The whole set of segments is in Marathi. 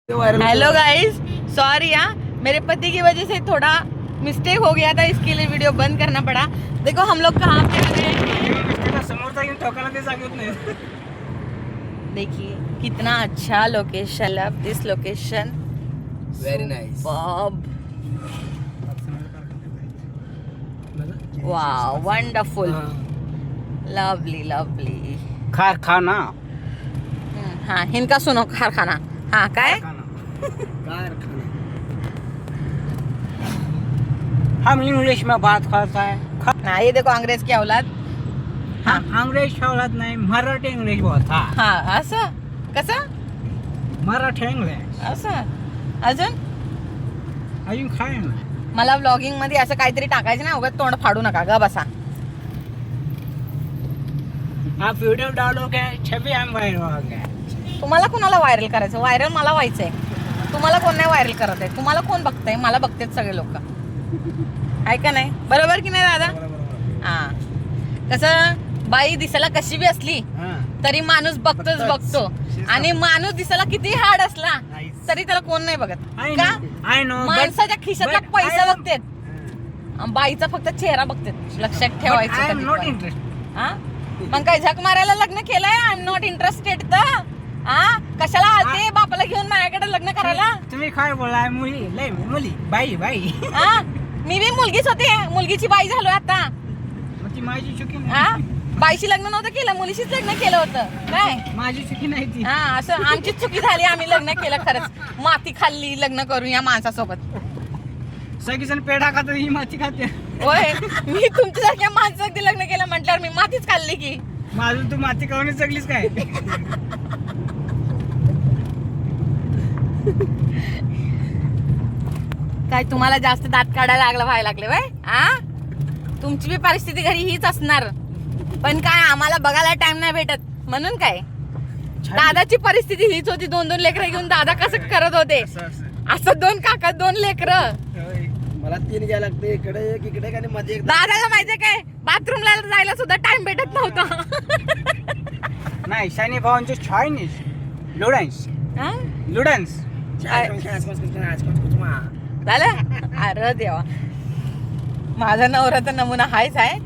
हेलो गाइस, सॉरी यार, मेरे पति की वजह से थोड़ा मिस्टेक हो गया था, इसके लिए वीडियो बंद करना पड़ा। देखो हम लोग कहाँ पे आ रहे हैं। देखिए कितना अच्छा location, love this location, very nice. Wow, wonderful, lovely lovely. कारखाना। हाँ, इनका सुनो, कारखाना। हाँ, काय कारखाना। हम इंग्लिश में बात करता है। हाँ, ये देखो अंग्रेज की औलाद। हाँ, अंग्रेज औलाद नाही, मराठी इंग्लिश बोलता. हा, असं कसं? मराठी इंग्लिश. असं अजून अजून काय नाही. मला व्लॉगिंग मध्ये असं काहीतरी टाकायचं ना, उगाच तोंड फाडू नका ग बसा. आप वीडियो डालोगे छवि हम वायरल होंगे. तुम्हाला कोणाला व्हायरल करायचं? व्हायरल मला व्हायचंय, तुम्हाला कोण नाही व्हायरल करत आहे. तुम्हाला कोण बघतंय? मला बघतेच सगळे लोक, आहे का नाही? बरोबर की नाही दादा? हा, कसं बाई दिसायला कशी बी असली तरी माणूस बघतोच बघतो, आणि माणूस दिसायला किती हार्ड असला तरी त्याला कोण नाही बघत का? माणसाच्या खिशातला पैसा बघतेत, बाईचा फक्त चेहरा बघतेत. लक्षात ठेवायचं. हा, मग काय झक मारायला लग्न केलंय? I am not interested. तर हा, कशाला आलते बापाला घेऊन माझ्याकडे लग्न करायला? तुम्ही काय बोलाय? मुली लय मुली, बाई बाई. हा, मी बी मुलगीच होते, मुलगीची बाई झालो आता. मग ती माझी चुकी हा, नाही. बाईशी लग्न नव्हतं केलं, मुलीशीच लग्न केलं होतं काय? माझी चुकी नाही ती. हा, असं आमचीच चुकी झाली, आम्ही लग्न केलं. खरंच माती खाल्ली लग्न करून या माणसासोबत. सगळीजण पेढा खातात, ही माती खाते. होय, मी तुमच्यासारख्या माणसासाठी लग्न केलं म्हटल्यावर मी मातीच खाल्ली की. माझं तू माती खाऊन जगलीस काय? काय तुम्हाला जास्त दात काढायला व्हायला लागले वय? हा, तुमची बी परिस्थिती घरी हीच असणार, पण काय आम्हाला बघायला टाइम नाही भेटत म्हणून काय. दादाची परिस्थिती हीच होती, 2-2 लेकरं घेऊन दादा कसं करत होते. असं 2 काका 2 लेकरं. मला 3 घ्यायला लागते, इकडे एक इकडे आणि मध्ये एक. दादाला माहितीये काय, बाथरूमला जायला सुद्धा टाइम भेटत नव्हता. नाही, शनी भावांचे चायनीज लुडन्स. हा? लुडन्स. झालं? अरे देवा, माझा नवरा तर नमुना हायच आहे,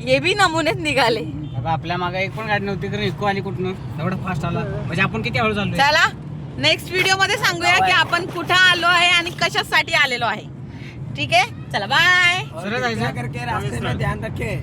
हे बी नमुनेच निघाले. आपल्या मागे एक पण गाडी नव्हती, तर इको आली कुठून? एवढा फास्ट आला, म्हणजे आपण किती हळू चाललोय. चला नेक्स्ट व्हिडिओ मध्ये सांगूया की आपण कुठं आलो आहे आणि कशासाठी आलेलो आहे. ठीक आहे, चला बाय. करके रास्ते में ध्यान रखे.